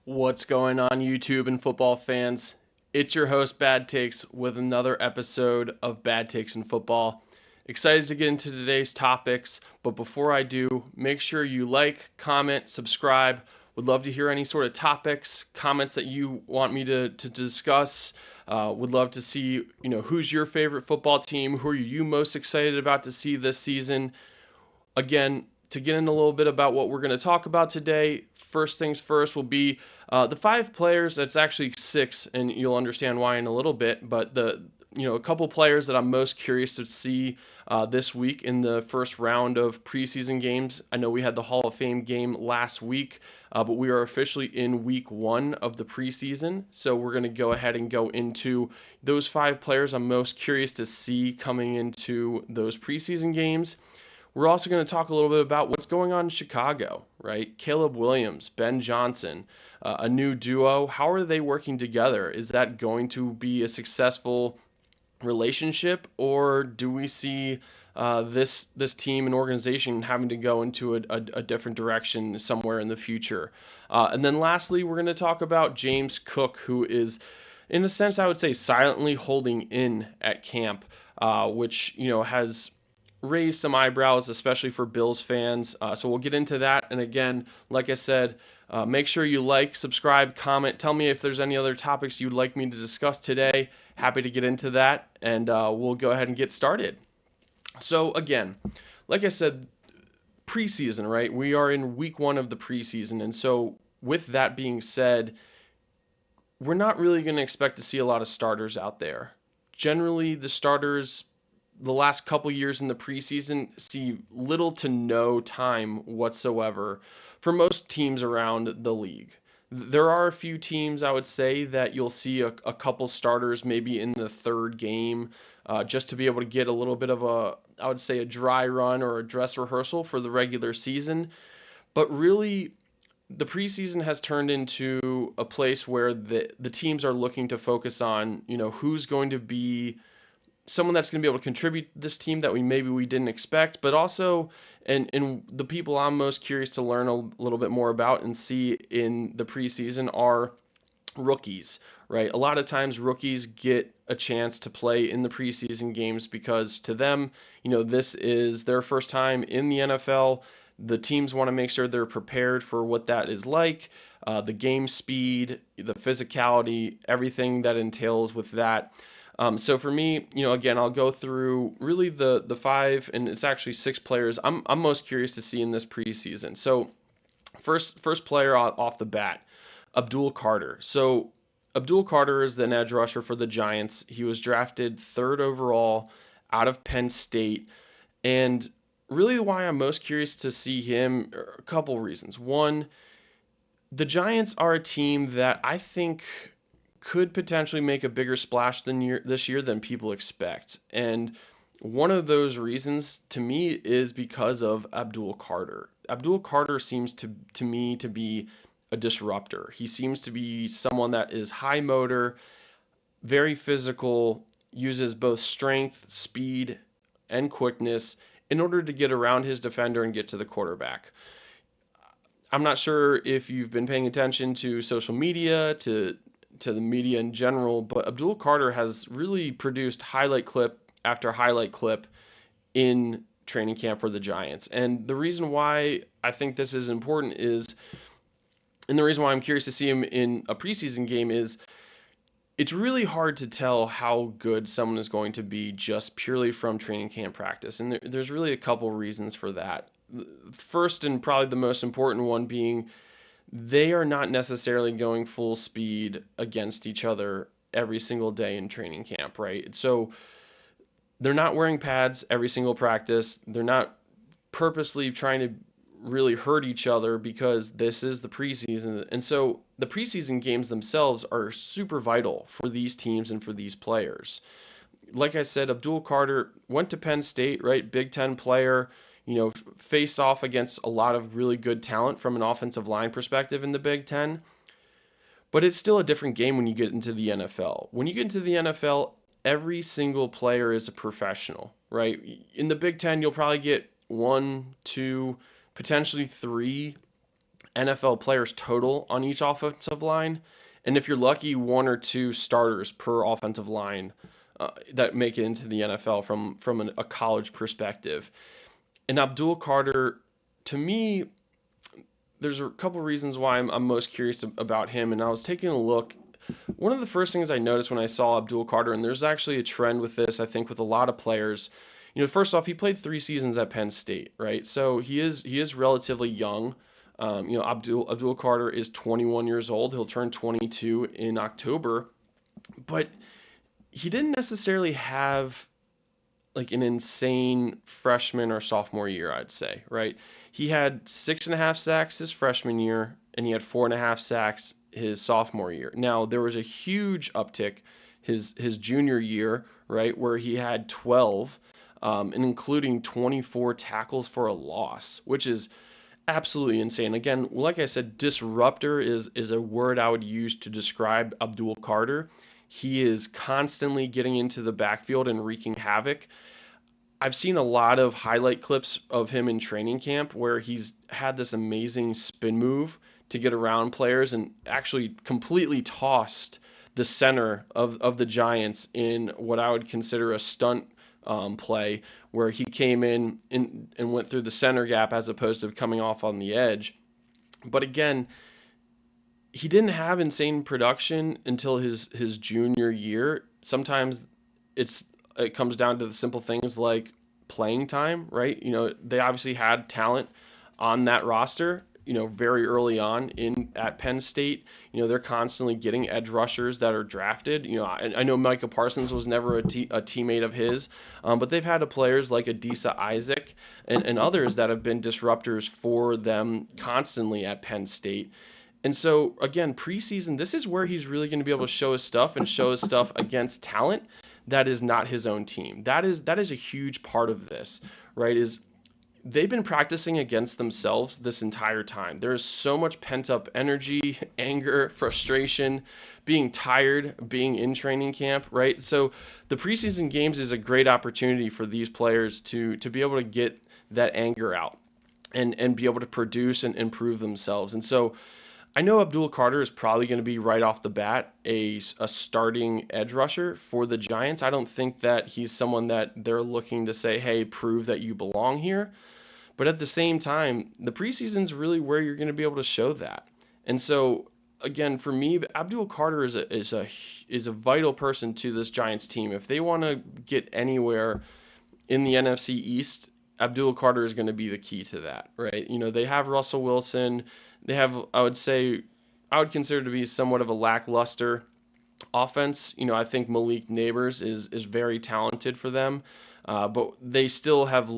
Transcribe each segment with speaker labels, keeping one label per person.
Speaker 1: What's going on, YouTube and football fans? It's your host, Bad Takes, with another episode of Bad Takes in Football. Excited to get into today's topics, but before I do, make sure you like, comment, subscribe. Would love to hear any sort of topics, comments that you want me to discuss. Would love to see, who's your favorite football team? Who are you most excited about to see this season? Again, to get in a little bit about what we're going to talk about today, first things first will be the five players. That's actually six, and you'll understand why in a little bit. But a couple players that I'm most curious to see this week in the first round of preseason games. I know we had the Hall of Fame game last week, but we are officially in week one of the preseason. So we're going to go ahead and go into those five players I'm most curious to see coming into those preseason games. We're also going to talk a little bit about what's going on in Chicago, right? Caleb Williams, Ben Johnson, a new duo. How are they working together? Is that going to be a successful relationship, or do we see this team and organization having to go into a different direction somewhere in the future? And then lastly, we're going to talk about James Cook, who is, in a sense, I would say, silently holding in at camp, which has raised some eyebrows, especially for Bills fans. So we'll get into that. And again, like I said, make sure you like, subscribe, comment. Tell me if there's any other topics you'd like me to discuss today. Happy to get into that. And we'll go ahead and get started. So again, like I said, preseason, right? We are in week one of the preseason. And so with that being said, we're not really going to expect to see a lot of starters out there. Generally, the starters the last couple years in the preseason see little to no time whatsoever for most teams around the league. There are a few teams, I would say, that you'll see a couple starters maybe in the third game, just to be able to get a little bit of I would say, a dry run or a dress rehearsal for the regular season. But really, the preseason has turned into a place where the teams are looking to focus on, who's going to be someone that's going to be able to contribute to this team that we didn't expect, but also and the people I'm most curious to learn a little bit more about and see in the preseason are rookies, right? A lot of times rookies get a chance to play in the preseason games because to them, this is their first time in the NFL. The teams want to make sure they're prepared for what that is like, the game speed, the physicality, everything that entails with that. So for me, again, I'll go through really the five, and it's actually six players I'm most curious to see in this preseason. So first player off the bat, Abdul Carter. So Abdul Carter is the edge rusher for the Giants. He was drafted third overall out of Penn State, and really why I'm most curious to see him, a couple reasons. One, the Giants are a team that I think could potentially make a bigger splash this year than people expect. And one of those reasons to me is because of Abdul Carter. Abdul Carter seems to me to be a disruptor. He seems to be someone that is high motor, very physical, uses both strength, speed, and quickness in order to get around his defender and get to the quarterback. I'm not sure if you've been paying attention to social media, to the media in general, but Abdul Carter has really produced highlight clip after highlight clip in training camp for the Giants. And the reason why I think this is important is, and the reason why I'm curious to see him in a preseason game is, it's really hard to tell how good someone is going to be just purely from training camp practice. And there's really a couple reasons for that. First, and probably the most important one being, they are not necessarily going full speed against each other every single day in training camp, right? So they're not wearing pads every single practice. They're not purposely trying to really hurt each other because this is the preseason. And so the preseason games themselves are super vital for these teams and for these players. Like I said, Abdul Carter went to Penn State, right? Big Ten player, faced off against a lot of really good talent from an offensive line perspective in the Big Ten. But it's still a different game when you get into the NFL. When you get into the NFL, every single player is a professional, right? In the Big Ten, you'll probably get one, two, potentially three NFL players total on each offensive line. And if you're lucky, one or two starters per offensive line that make it into the NFL from a college perspective. And Abdul Carter, to me, there's a couple reasons why I'm most curious about him. And I was taking a look. One of the first things I noticed when I saw Abdul Carter, and there's actually a trend with this, I think, with a lot of players. First off, he played 3 seasons at Penn State, right? So he is relatively young. Abdul Carter is 21 years old. He'll turn 22 in October, but he didn't necessarily have like an insane freshman or sophomore year, I'd say, right? He had 6.5 sacks his freshman year, and he had 4.5 sacks his sophomore year. Now there was a huge uptick his junior year, right, where he had 12, and including 24 tackles for a loss, which is absolutely insane. Again, like I said, disruptor is a word I would use to describe Abdul Carter. He is constantly getting into the backfield and wreaking havoc. I've seen a lot of highlight clips of him in training camp where he's had this amazing spin move to get around players and actually completely tossed the center of the Giants in what I would consider a stunt play where he came in and went through the center gap as opposed to coming off on the edge. But again, he didn't have insane production until his junior year. Sometimes it comes down to the simple things like playing time, right? They obviously had talent on that roster, very early on in at Penn State. They're constantly getting edge rushers that are drafted. I know Micah Parsons was never a teammate of his, but they've had players like Adisa Isaac and others that have been disruptors for them constantly at Penn State. And so again, preseason, this is where he's really going to be able to show his stuff and show his stuff against talent that is not his own team. That is a huge part of this, right? Is they've been practicing against themselves this entire time. There is so much pent up energy, anger, frustration, being tired, being in training camp, right? So the preseason games is a great opportunity for these players to be able to get that anger out and be able to produce and improve themselves. And so I know Abdul Carter is probably going to be right off the bat a starting edge rusher for the Giants. I don't think that he's someone that they're looking to say, hey, prove that you belong here. But at the same time, the preseason's really where you're going to be able to show that. And so again, for me, Abdul Carter is a vital person to this Giants team. If they want to get anywhere in the NFC East, Abdul Carter is going to be the key to that, right? They have Russell Wilson. They have, I would consider to be somewhat of a lackluster offense. I think Malik Neighbors is very talented for them, but they still have.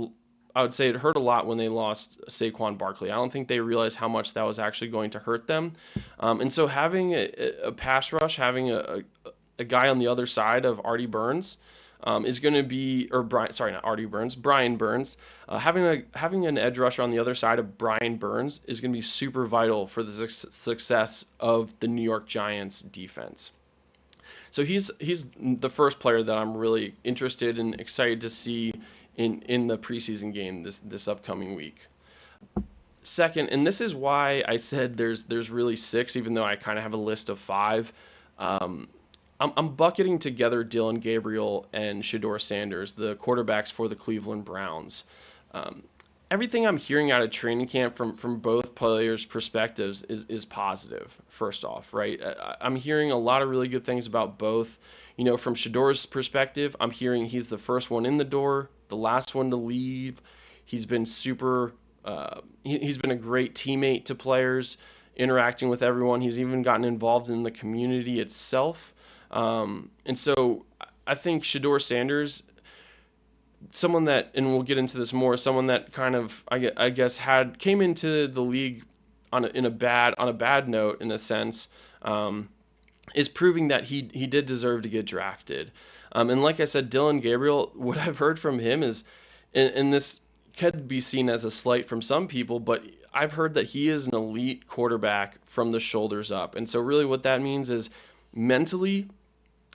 Speaker 1: I would say it hurt a lot when they lost Saquon Barkley. I don't think they realized how much that was actually going to hurt them, and so having a pass rush, having a guy on the other side of Artie Burns is going to be, or Brian, sorry, not Artie Burns, Brian Burns. Having an edge rusher on the other side of Brian Burns is going to be super vital for the success of the New York Giants defense. So he's the first player that I'm really interested and excited to see in the preseason game this upcoming week. Second, and this is why I said there's really six, even though I kind of have a list of five. I'm bucketing together Dillon Gabriel and Shedeur Sanders, the quarterbacks for the Cleveland Browns. Everything I'm hearing out of training camp from both players' perspectives is positive, first off, right? I'm hearing a lot of really good things about both. From Shedeur's perspective, I'm hearing he's the first one in the door, the last one to leave. He's been he's been a great teammate to players, interacting with everyone. He's even gotten involved in the community itself. And so I think Shedeur Sanders, someone that, and we'll get into this more, someone that kind of, I guess, came into the league on a bad note in a sense, is proving that he did deserve to get drafted. And like I said, Dillon Gabriel, what I've heard from him is, and this could be seen as a slight from some people, but I've heard that he is an elite quarterback from the shoulders up. And so really what that means is mentally,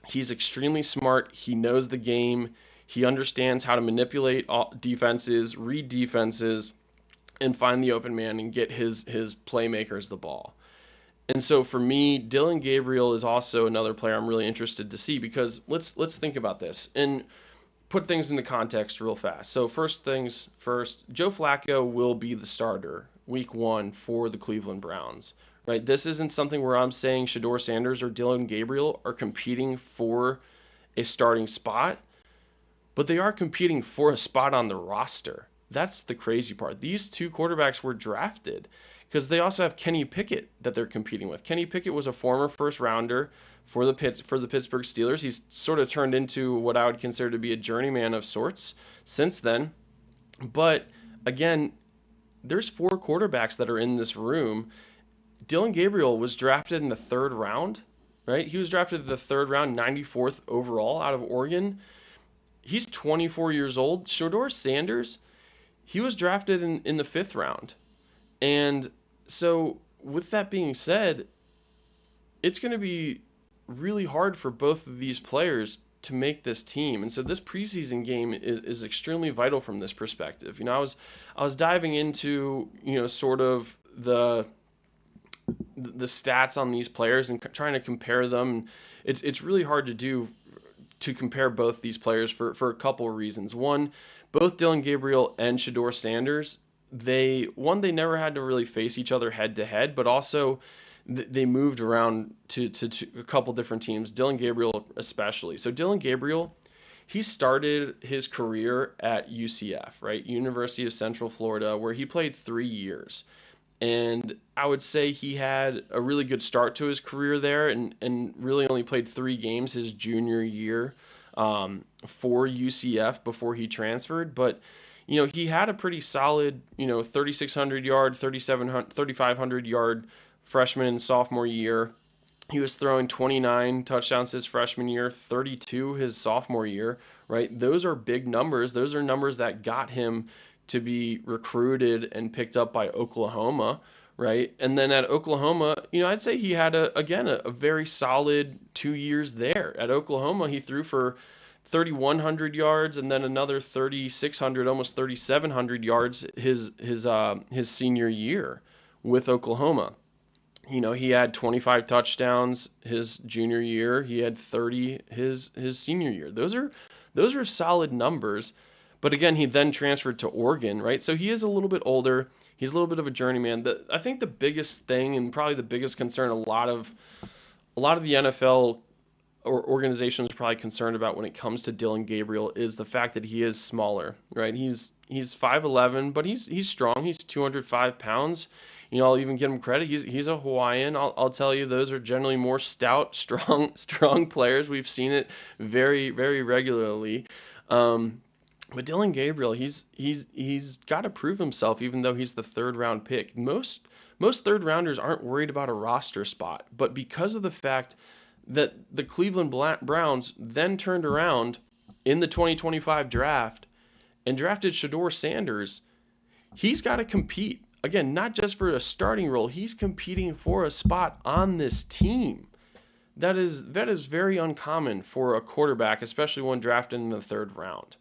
Speaker 1: he's extremely smart. He knows the game. He understands how to manipulate defenses, read defenses, and find the open man and get his playmakers the ball. And so for me, Dillon Gabriel is also another player I'm really interested to see, because let's think about this and put things into context real fast. So first things first, Joe Flacco will be the starter week 1 for the Cleveland Browns. Right? This isn't something where I'm saying Shedeur Sanders or Dillon Gabriel are competing for a starting spot, but they are competing for a spot on the roster. That's the crazy part. These two quarterbacks were drafted because they also have Kenny Pickett that they're competing with. Kenny Pickett was a former first rounder for the Pittsburgh Steelers. He's sort of turned into what I would consider to be a journeyman of sorts since then. But again, there's 4 quarterbacks that are in this room. Dillon Gabriel was drafted in the 3rd round, right? He was drafted in the 3rd round, 94th overall out of Oregon. He's 24 years old. Shedeur Sanders, he was drafted in the 5th round. And so with that being said, it's going to be really hard for both of these players to make this team. And so this preseason game is extremely vital from this perspective. You know, I was diving into, you know, sort of the stats on these players and trying to compare them. It's really hard to do, to compare both these players for a couple of reasons. One, both Dillon Gabriel and Shedeur Sanders, they never had to really face each other head to head, but also they moved around to a couple different teams, Dillon Gabriel especially. So Dillon Gabriel, he started his career at UCF, right? University of Central Florida, where he played 3 years. And I would say he had a really good start to his career there, and really only played 3 games his junior year for UCF before he transferred. But, you know, he had a pretty solid, you know, 3,600 yard, 3,500 yard freshman and sophomore year. He was throwing 29 touchdowns his freshman year, 32 his sophomore year, right? Those are big numbers. Those are numbers that got him to be recruited and picked up by Oklahoma, right? And then at Oklahoma, you know, I'd say he had a very solid 2 years there. At Oklahoma, he threw for 3,100 yards and then another 3,600, almost 3,700 yards his senior year with Oklahoma. You know, he had 25 touchdowns his junior year. He had 30 his senior year. Those are solid numbers. But again, he then transferred to Oregon, right? So he is a little bit older. He's a little bit of a journeyman. I think the biggest thing, and probably the biggest concern a lot of the NFL or organizations are probably concerned about when it comes to Dillon Gabriel, is the fact that he is smaller, right? He's 5'11", but he's strong. He's 205 pounds. You know, I'll even give him credit. He's a Hawaiian. I'll tell you, those are generally more stout, strong players. We've seen it very, very regularly. But Dillon Gabriel, he's got to prove himself, even though he's the 3rd round pick. Most 3rd rounders aren't worried about a roster spot, but because of the fact that the Cleveland Browns then turned around in the 2025 draft and drafted Shedeur Sanders, he's got to compete. Again, not just for a starting role, he's competing for a spot on this team. That is very uncommon for a quarterback, especially one drafted in the 3rd round.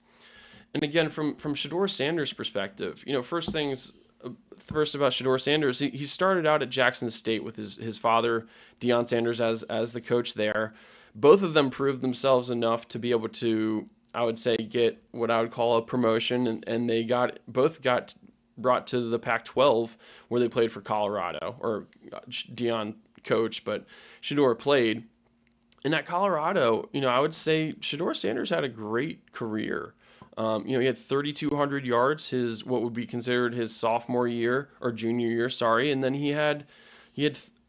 Speaker 1: And again, from Shedeur Sanders' perspective, you know, first about Shedeur Sanders, he started out at Jackson State with his father, Deion Sanders, as the coach there. Both of them proved themselves enough to be able to, I would say, get what I would call a promotion, and they both got brought to the Pac-12, where they played for Colorado, or Deion coached, but Shedeur played. And at Colorado, you know, I would say Shedeur Sanders had a great career. You know, he had 3,200 yards what would be considered his sophomore year or junior year, sorry, and then he had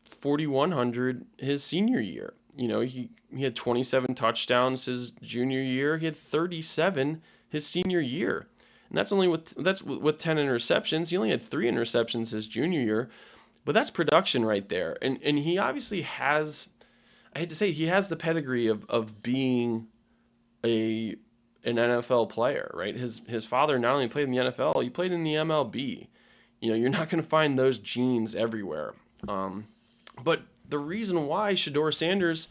Speaker 1: 4,100 his senior year. You know, he had 27 touchdowns his junior year. He had 37 his senior year, and that's with 10 interceptions. He only had 3 interceptions his junior year, but that's production right there. And he obviously has, I hate to say, he has the pedigree of being an NFL player, right? His father not only played in the NFL, he played in the MLB. You know, you're not going to find those genes everywhere. But the reason why Shedeur Sanders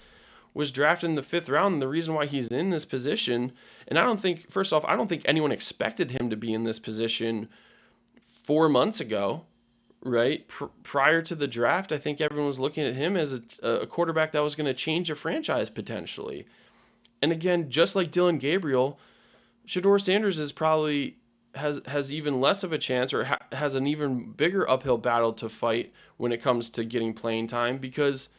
Speaker 1: was drafted in the 5th round, and the reason why he's in this position, and I don't think anyone expected him to be in this position 4 months ago, right? Prior to the draft, I think everyone was looking at him as a quarterback that was going to change a franchise potentially. And again, just like Dylan Gabriel, Shedeur Sanders is probably has even less of a chance, or has an even bigger uphill battle to fight when it comes to getting playing time, because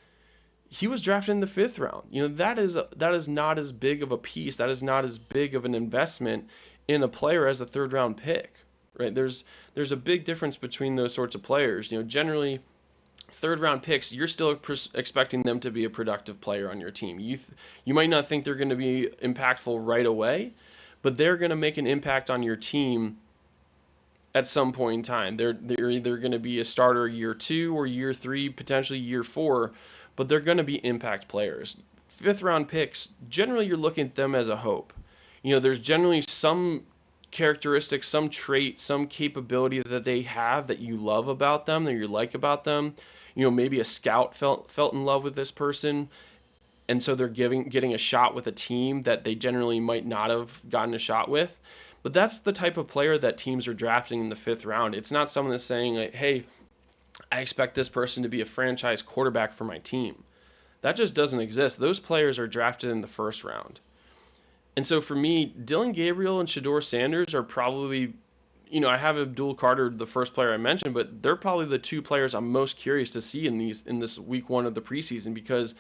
Speaker 1: he was drafted in the fifth round. That is not as big of a piece. That is not as big of an investment in a player as a third round pick, right? There's a big difference between those sorts of players. Generally third round picks, you're still expecting them to be a productive player on your team. You might not think they're going to be impactful right away, but they're going to make an impact on your team at some point in time. They're either going to be a starter year 2 or year 3, potentially year 4, but they're going to be impact players. Fifth round picks, generally you're looking at them as a hope. There's generally some characteristic, some trait, some capability that they have that you love about them, that you like about them. Maybe a scout felt in love with this person, and so they're getting a shot with a team that they generally might not have gotten a shot with. But that's the type of player that teams are drafting in the fifth round. It's not someone that's saying, like, hey, I expect this person to be a franchise quarterback for my team. That just doesn't exist. Those players are drafted in the first round. And so for me, Dylan Gabriel and Shedeur Sanders are probably, I have Abdul Carter, the first player I mentioned, but they're probably the two players I'm most curious to see in this week 1 of the preseason, because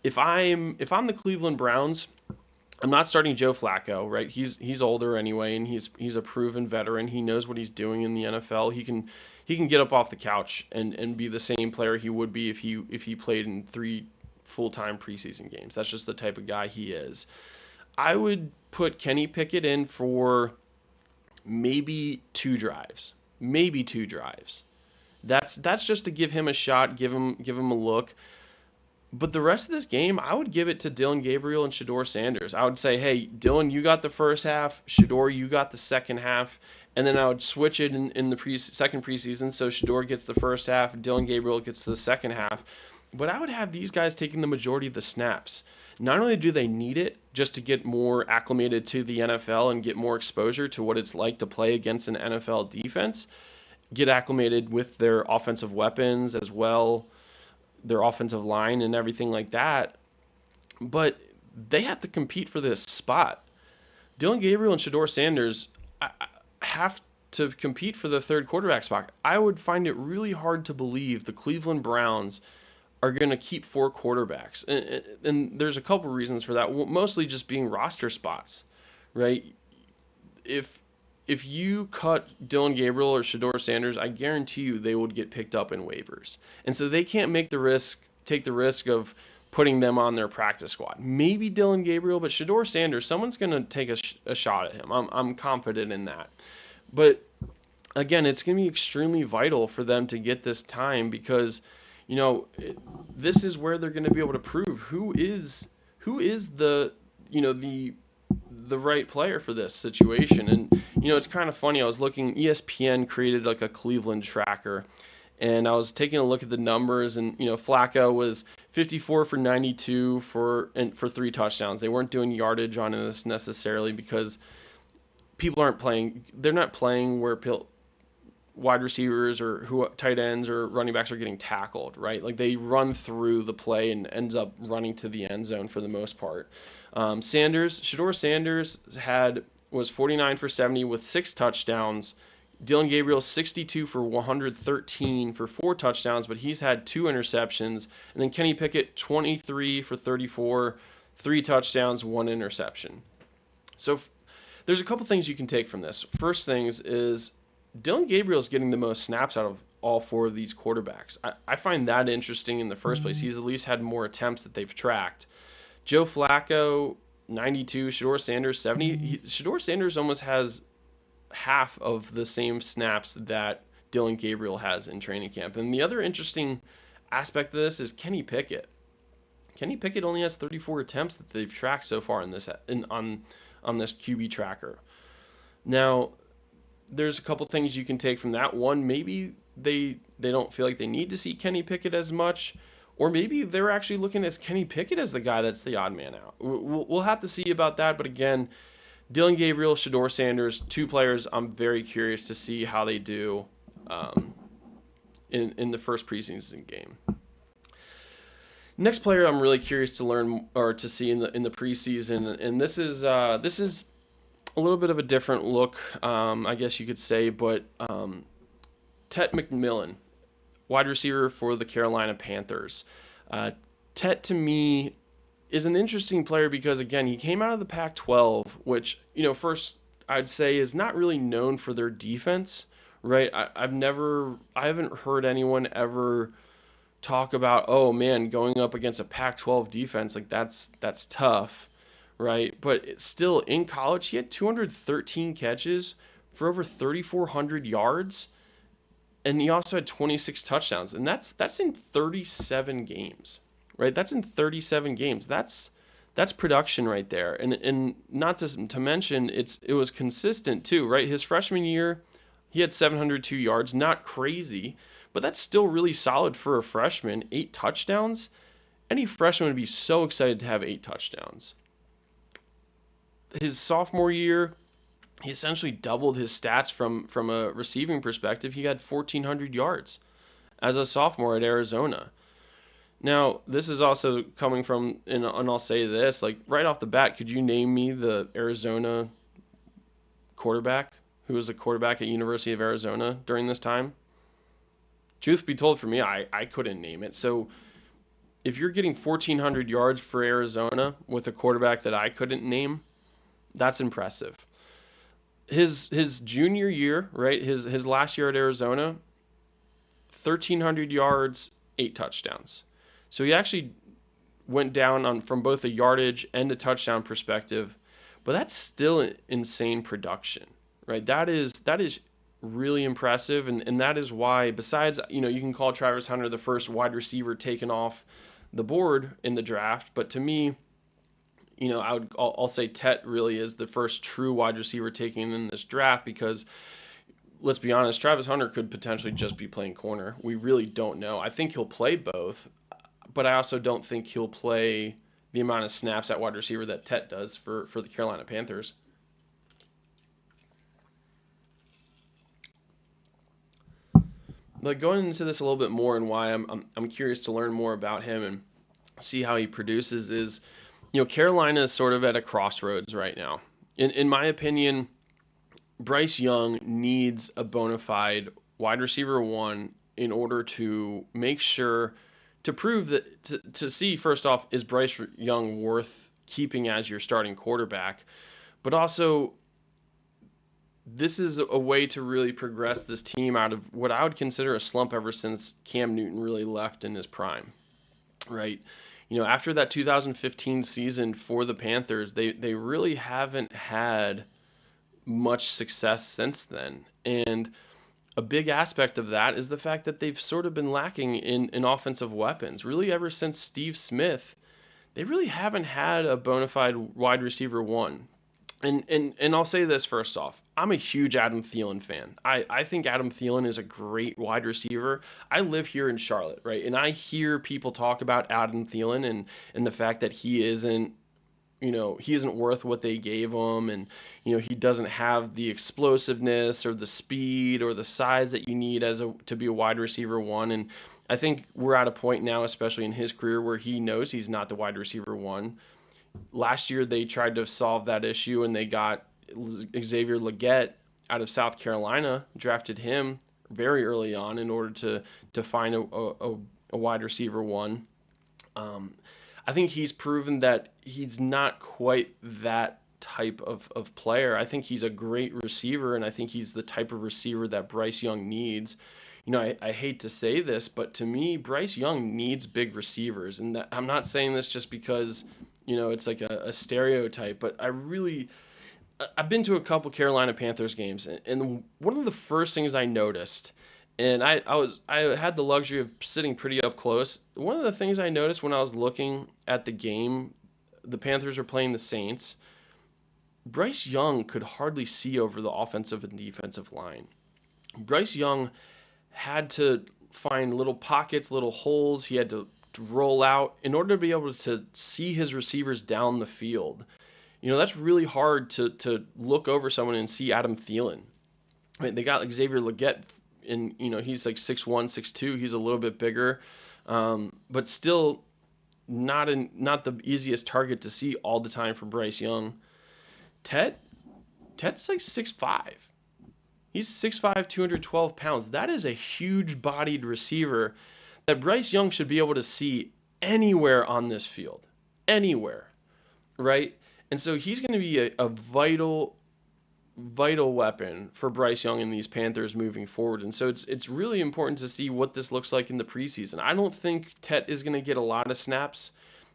Speaker 1: if I'm the Cleveland Browns, I'm not starting Joe Flacco, right? He's older anyway, and he's a proven veteran. He knows what he's doing in the NFL. He can get up off the couch and be the same player he would be if he played in 3 full-time preseason games. That's just the type of guy he is. I would put Kenny Pickett in for maybe 2 drives. Maybe 2 drives. That's just to give him a shot, give him a look. But the rest of this game, I would give it to Dylan Gabriel and Shedeur Sanders. I would say, hey, Dylan, you got the first half. Shedeur, you got the second half. And then I would switch it in the second preseason. So Shedeur gets the first half, Dylan Gabriel gets the second half. But I would have these guys taking the majority of the snaps. Not only do they need it just to get more acclimated to the NFL and get more exposure to what it's like to play against an NFL defense, get acclimated with their offensive weapons as well, their offensive line and everything like that, but they have to compete for this spot. Dylan Gabriel and Shedeur Sanders have to compete for the third quarterback spot. I would find it really hard to believe the Cleveland Browns are going to keep 4 quarterbacks. And there's a couple reasons for that, mostly just being roster spots, right? If you cut Dylan Gabriel or Shedeur Sanders, I guarantee you they would get picked up in waivers. And so they can't take the risk of putting them on their practice squad. Maybe Dylan Gabriel, but Shedeur Sanders, someone's going to take a shot at him. I'm confident in that. But again, it's going to be extremely vital for them to get this time, because this is where they're going to be able to prove who is the right player for this situation. And it's kind of funny. I was looking, ESPN created like a Cleveland tracker, and I was taking a look at the numbers, and Flacco was 54 for 92 for 3 touchdowns. They weren't doing yardage on this necessarily because people aren't playing. They're not playing where wide receivers or tight ends or running backs are getting tackled, right? Like they run through the play and ends up running to the end zone for the most part. Shedeur Sanders was 49 for 70 with 6 touchdowns. Dylan Gabriel 62 for 113 for 4 touchdowns, but he's had 2 interceptions. And then Kenny Pickett 23 for 34, 3 touchdowns, 1 interception. So there's a couple things you can take from this. First things is Dylan Gabriel is getting the most snaps out of all 4 of these quarterbacks. I find that interesting in the first place. He's at least had more attempts that they've tracked. Joe Flacco, 92. Shedeur Sanders, 70. Shedeur Sanders almost has half of the same snaps that Dylan Gabriel has in training camp. And the other interesting aspect of this is Kenny Pickett. Kenny Pickett only has 34 attempts that they've tracked so far on this QB tracker. Now, there's a couple things you can take from that. One, maybe they don't feel like they need to see Kenny Pickett as much, or maybe they're actually looking at Kenny Pickett as the guy that's the odd man out. We'll have to see about that. But again, Dylan Gabriel, Shedeur Sanders, 2 players I'm very curious to see how they do um, in the first preseason game. Next player I'm really curious to learn or to see in the preseason, and this is a little bit of a different look, I guess you could say, but Tet McMillan, wide receiver for the Carolina Panthers. Uh, Tet to me is an interesting player because again he came out of the Pac-12, which first I'd say is not really known for their defense, right? I haven't heard anyone ever talk about, oh man, going up against a Pac-12 defense, like that's tough, right? But still, in college, he had 213 catches for over 3,400 yards, and he also had 26 touchdowns, and that's in 37 games, right? That's in 37 games. That's production right there, and not to mention it was consistent too, right? His freshman year, he had 702 yards, not crazy, but that's still really solid for a freshman. 8 touchdowns. Any freshman would be so excited to have 8 touchdowns. His sophomore year, he essentially doubled his stats from a receiving perspective. He had 1,400 yards as a sophomore at Arizona. Now, this is also coming from, and I'll say this, like right off the bat, could you name me the Arizona quarterback who was a quarterback at University of Arizona during this time? Truth be told, for me, I couldn't name it. So if you're getting 1,400 yards for Arizona with a quarterback that I couldn't name, that's impressive. His junior year, right? His last year at Arizona, 1,300 yards, 8 touchdowns. So he actually went down on from both a yardage and a touchdown perspective, but that's still insane production, right? That is really impressive, and that is why, besides, you can call Travis Hunter the first wide receiver taken off the board in the draft, but to me, I'll say Tet really is the first true wide receiver taken in this draft because let's be honest, Travis Hunter could potentially just be playing corner. We really don't know. I think he'll play both, but I also don't think he'll play the amount of snaps at wide receiver that Tet does for the Carolina Panthers. But going into this a little bit more and why I'm curious to learn more about him and see how he produces is, Carolina is sort of at a crossroads right now. In my opinion, Bryce Young needs a bona fide wide receiver one in order to make sure to prove that to see first off, is Bryce Young worth keeping as your starting quarterback, but also this is a way to really progress this team out of what I would consider a slump ever since Cam Newton really left in his prime, right? After that 2015 season for the Panthers, they really haven't had much success since then. And a big aspect of that is the fact that they've sort of been lacking in offensive weapons. Really, ever since Steve Smith, they really haven't had a bona fide wide receiver one. And I'll say this first off. I'm a huge Adam Thielen fan. I think Adam Thielen is a great wide receiver. I live here in Charlotte, right? And I hear people talk about Adam Thielen and the fact that he isn't worth what they gave him, and he doesn't have the explosiveness or the speed or the size that you need to be a wide receiver one. And I think we're at a point now, especially in his career, where he knows he's not the wide receiver one. Last year they tried to solve that issue and they got Xavier Legette out of South Carolina, drafted him very early on in order to find a wide receiver one. I think he's proven that he's not quite that type of player. I think he's a great receiver, and I think he's the type of receiver that Bryce Young needs. I hate to say this, but to me, Bryce Young needs big receivers. And I'm not saying this just because, it's like a stereotype, but I've been to a couple Carolina Panthers games, and one of the first things I noticed, and I had the luxury of sitting pretty up close. One of the things I noticed when I was looking at the game, the Panthers are playing the Saints. Bryce Young could hardly see over the offensive and defensive line. Bryce Young had to find little pockets, little holes. He had to roll out in order to be able to see his receivers down the field. That's really hard to look over someone and see Adam Thielen. Right, they got Xavier Legette and he's like 6'1", 6'2". He's a little bit bigger, but still not the easiest target to see all the time for Bryce Young. Ted's like 6'5". He's 6'5", 212 pounds. That is a huge bodied receiver that Bryce Young should be able to see anywhere on this field. Anywhere, right? And so he's going to be a vital weapon for Bryce Young and these Panthers moving forward. And so it's really important to see what this looks like in the preseason. I don't think Tet is going to get a lot of snaps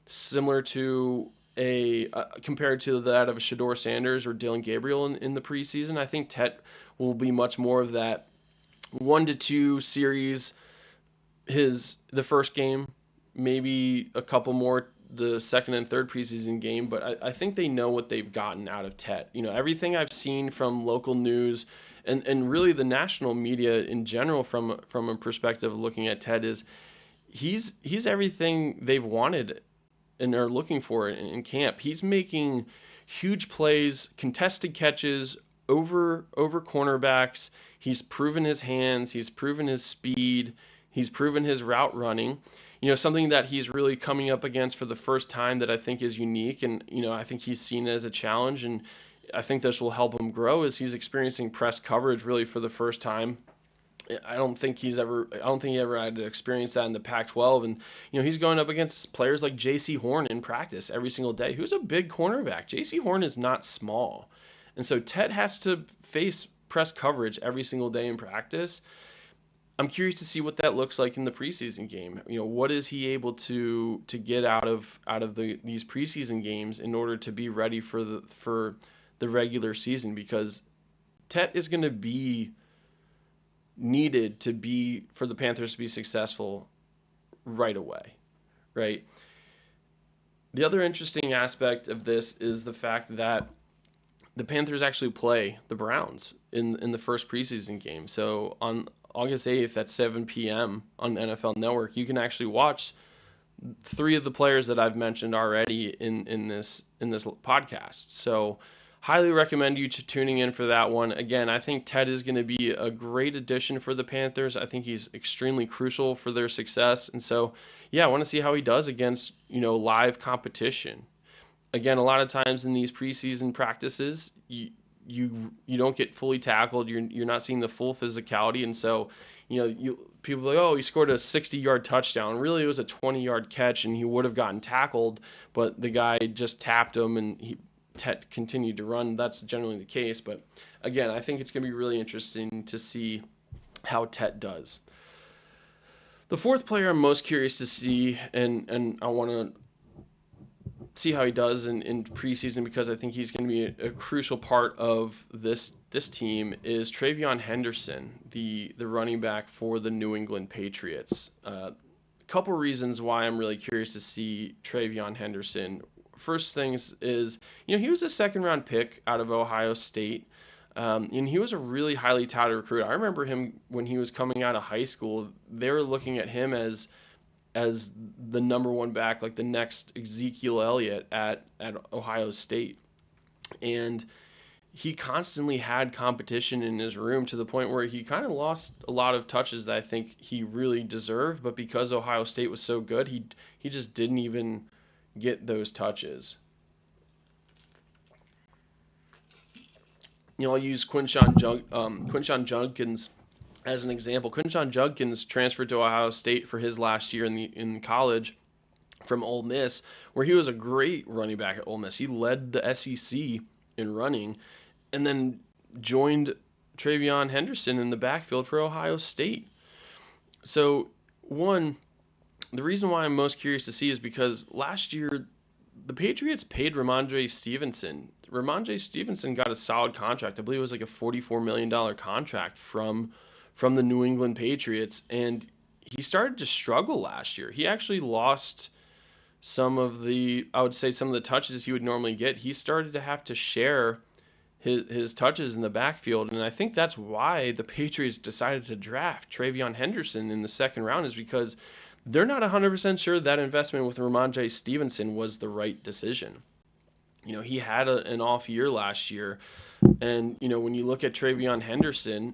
Speaker 1: similar to compared to that of a Shedeur Sanders or Dylan Gabriel in the preseason. I think Tet will be much more of that 1 to 2 series, the first game, maybe a couple more the second and third preseason game, but I think they know what they've gotten out of Tet. Everything I've seen from local news and really the national media in general from a perspective of looking at Tet is he's everything they've wanted and are looking for in camp. He's making huge plays, contested catches over cornerbacks. He's proven his hands, he's proven his speed, he's proven his route running. Something that he's really coming up against for the first time that I think is unique, and I think he's seen it as a challenge, and I think this will help him grow, is he's experiencing press coverage really for the first time. I don't think he ever had to experience that in the Pac-12, and he's going up against players like J.C. Horn in practice every single day, who's a big cornerback. J.C. Horn is not small, and so Tet has to face press coverage every single day in practice. I'm curious to see what that looks like in the preseason game. What is he able to get out of these preseason games in order to be ready for the regular season? Because Tet is going to be needed for the Panthers to be successful right away, right? The other interesting aspect of this is the fact that the Panthers actually play the Browns in the first preseason game. So on August 8th at 7 p.m. on NFL Network, you can actually watch 3 of the players that I've mentioned already in this podcast. So highly recommend you tuning in for that one. Again, I think Tet is going to be a great addition for the Panthers. I think he's extremely crucial for their success. And so, I want to see how he does against, live competition. Again, a lot of times in these preseason practices, you don't get fully tackled. You're not seeing the full physicality, and so people are like, oh, he scored a 60-yard touchdown. Really, it was a 20-yard catch, and he would have gotten tackled, but the guy just tapped him, and Tet continued to run. That's generally the case, but again, I think it's going to be really interesting to see how Tet does. The fourth player I'm most curious to see, and I want to see how he does in preseason, because I think he's going to be a crucial part of this team, is TreVeyon Henderson, the running back for the New England Patriots. A couple reasons why I'm really curious to see TreVeyon Henderson. First things is, he was a second-round pick out of Ohio State, and he was a really highly touted recruit. I remember him when he was coming out of high school. They were looking at him as the number one back, like the next Ezekiel Elliott at Ohio State. And he constantly had competition in his room to the point where he kind of lost a lot of touches that I think he really deserved, but because Ohio State was so good, he just didn't even get those touches. I'll use Quinshon Judkins as an example. Quinshon Judkins transferred to Ohio State for his last year in college from Ole Miss, where he was a great running back at Ole Miss. He led the SEC in running, and then joined TreVeyon Henderson in the backfield for Ohio State. So, the reason why I'm most curious to see is because last year the Patriots paid Ramondre Stevenson. Ramondre Stevenson got a solid contract. I believe it was like a $44 million contract from the New England Patriots, and he started to struggle last year. He actually lost some of the touches he would normally get. He started to have to share his touches in the backfield, and I think that's why the Patriots decided to draft TreVeyon Henderson in the second round, is because they're not 100% sure that investment with Ramondre Stevenson was the right decision. He had an off year last year, and when you look at TreVeyon Henderson,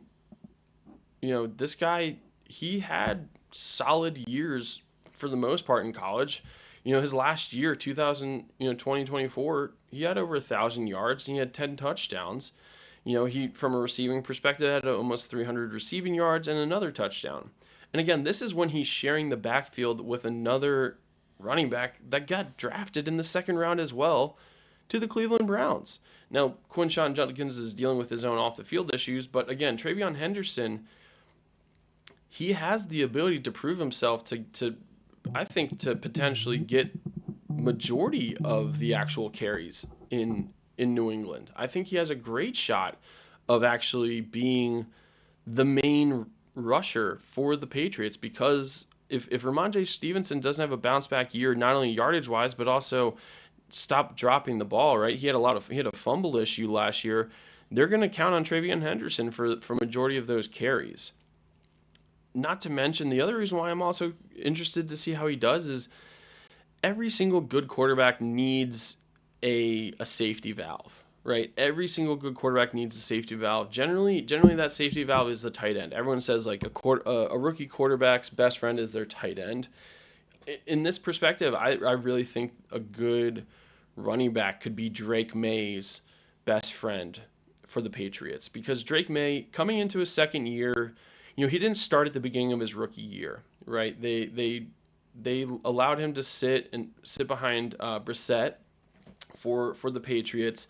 Speaker 1: This guy, he had solid years for the most part in college. His last year, 2024, he had over 1,000 yards and he had 10 touchdowns. He, from a receiving perspective, had almost 300 receiving yards and another touchdown. And again, this is when he's sharing the backfield with another running back that got drafted in the second round as well to the Cleveland Browns. Now, Quinshon Judkins is dealing with his own off the field issues, but again, TreVeyon Henderson, he has the ability to prove himself to I think to potentially get majority of the actual carries in New England. I think he has a great shot of actually being the main rusher for the Patriots because if Ramondre Stevenson doesn't have a bounce back year, not only yardage wise, but also stop dropping the ball, right? He had a fumble issue last year. They're going to count on TreVeyon Henderson for majority of those carries. Not to mention the other reason why I'm also interested to see how he does is every single good quarterback needs a safety valve, right? Every single good quarterback needs a safety valve. Generally that safety valve is the tight end. Everyone says like a rookie quarterback's best friend is their tight end. In this perspective, I really think a good running back could be Drake May's best friend for the Patriots because Drake May coming into his second year, he didn't start at the beginning of his rookie year, right? They allowed him to sit behind Brissett for the Patriots.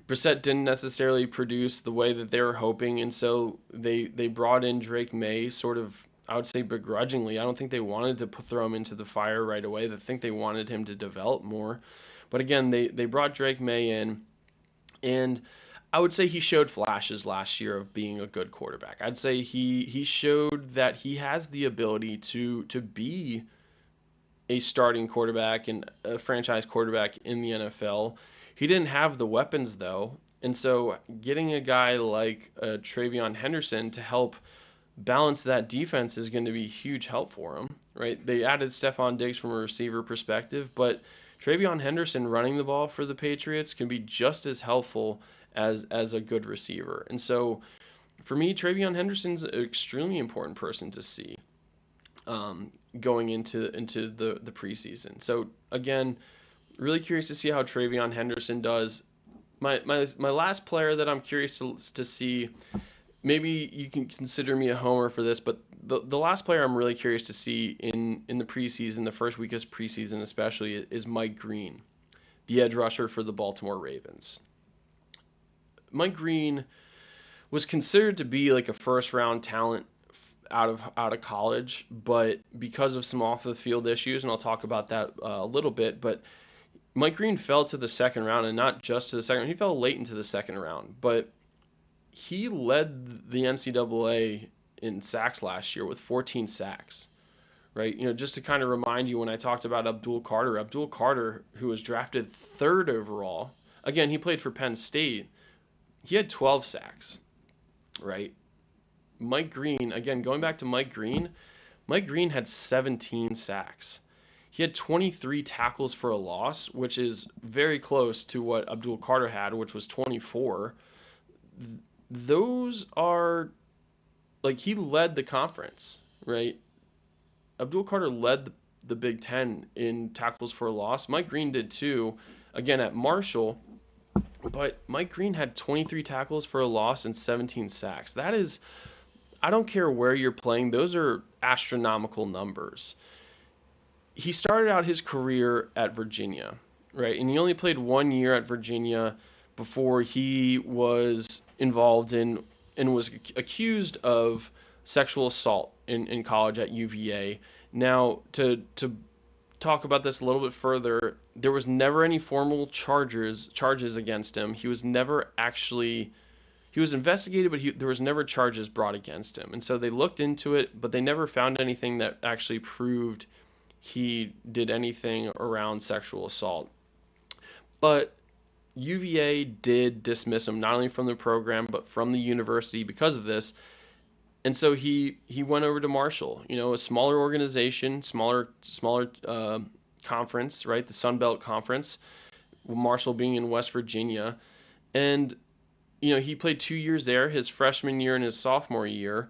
Speaker 1: Brissett didn't necessarily produce the way that they were hoping, and so they brought in Drake May sort of, I would say, begrudgingly. I don't think they wanted to throw him into the fire right away. I think they wanted him to develop more. But again, they brought Drake May in, and I would say he showed flashes last year of being a good quarterback. I'd say he showed that he has the ability to be a starting quarterback and a franchise quarterback in the NFL. He didn't have the weapons though, and so getting a guy like TreVeyon Henderson to help balance that defense is going to be a huge help for him, right? They added Stefon Diggs from a receiver perspective, but TreVeyon Henderson running the ball for the Patriots can be just as helpful as a good receiver. And so for me, TreVeyon Henderson's an extremely important person to see going into the preseason. So again, really curious to see how TreVeyon Henderson does. My last player that I'm curious to see, maybe you can consider me a homer for this, but the last player I'm really curious to see in the preseason, the first week of preseason especially, is Mike Green, the edge rusher for the Baltimore Ravens. Mike Green was considered to be like a first round talent out of college, but because of some off the field issues, and I'll talk about that a little bit, but Mike Green fell to the second round, and not just to the second round, he fell late into the second round, but he led the NCAA in sacks last year with 14 sacks, right? Just to kind of remind you, when I talked about Abdul Carter, who was drafted third overall, again, he played for Penn State, he had 12 sacks, right? Mike Green, again, going back to Mike Green had 17 sacks. He had 23 tackles for a loss, which is very close to what Abdul Carter had, which was 24. Those are, like, he led the conference, right? Abdul Carter led the Big Ten in tackles for a loss. Mike Green did too, again at Marshall, but Mike Green had 23 tackles for a loss and 17 sacks. That is, I don't care where you're playing, those are astronomical numbers. He started out his career at Virginia, right? And he only played 1 year at Virginia before he was involved in and was accused of sexual assault in college at UVA. Now, to talk about this a little bit further, there was never any formal charges against him. He was investigated, but there was never charges brought against him. And so they looked into it, but they never found anything that actually proved he did anything around sexual assault. But UVA did dismiss him not only from the program but from the university because of this. And so he went over to Marshall, a smaller organization, smaller conference, right? The Sun Belt Conference, Marshall being in West Virginia. And he played 2 years there, his freshman year and his sophomore year.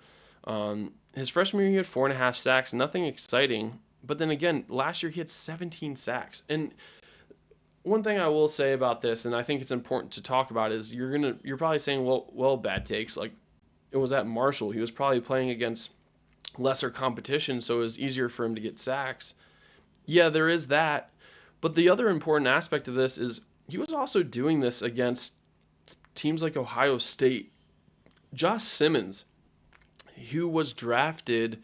Speaker 1: His freshman year, he had 4.5 sacks, nothing exciting. But then again, last year he had 17 sacks. And one thing I will say about this, and I think it's important to talk about, is you're probably saying, well, bad takes. Like, it was at Marshall. He was probably playing against lesser competition, so it was easier for him to get sacks. Yeah, there is that. But the other important aspect of this is he was also doing this against teams like Ohio State. Josh Simmons, who was drafted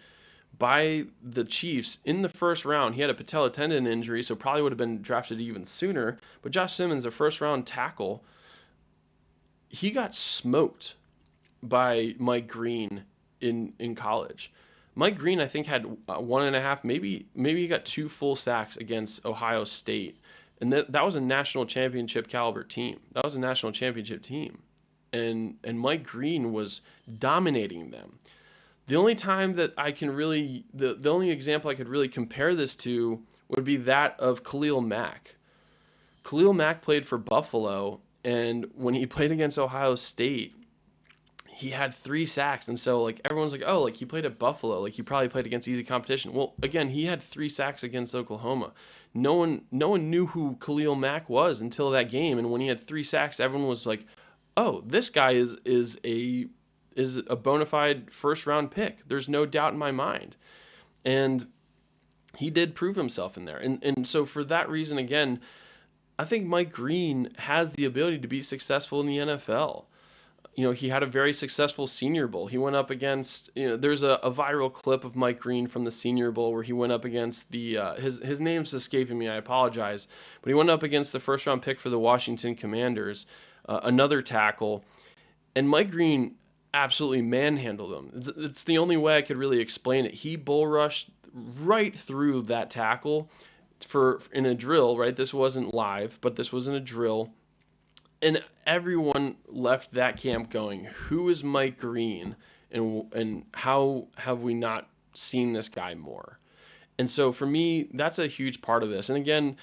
Speaker 1: by the Chiefs in the first round. He had a patella tendon injury, so probably would have been drafted even sooner. But Josh Simmons, a first round tackle, he got smoked by Mike Green in college. Mike Green, I think, had 1.5, maybe he got 2 full sacks against Ohio State, and that was a national championship caliber team. That was a national championship team, and Mike Green was dominating them. The only time that I can really the only example I could really compare this to would be that of Khalil Mack. Khalil Mack played for Buffalo, and when he played against Ohio State, he had 3 sacks, and so like everyone's like, oh, like he played at Buffalo, like he probably played against easy competition. Well, again, he had 3 sacks against Oklahoma. No one knew who Khalil Mack was until that game, and when he had 3 sacks, everyone was like, oh, this guy is a bona fide first round pick. There's no doubt in my mind, and he did prove himself in there, and so for that reason, again, I think Mike Green has the ability to be successful in the NFL. He had a very successful Senior Bowl. He went up against, there's a viral clip of Mike Green from the Senior Bowl where he went up against his name's escaping me, I apologize, but he went up against the first round pick for the Washington Commanders, another tackle, and Mike Green absolutely manhandled him. It's the only way I could really explain it. He bull rushed right through that tackle for in a drill, right? This wasn't live, but this was in a drill, and everyone left that camp going, "Who is Mike Green, and how have we not seen this guy more?" And so for me, that's a huge part of this. And again,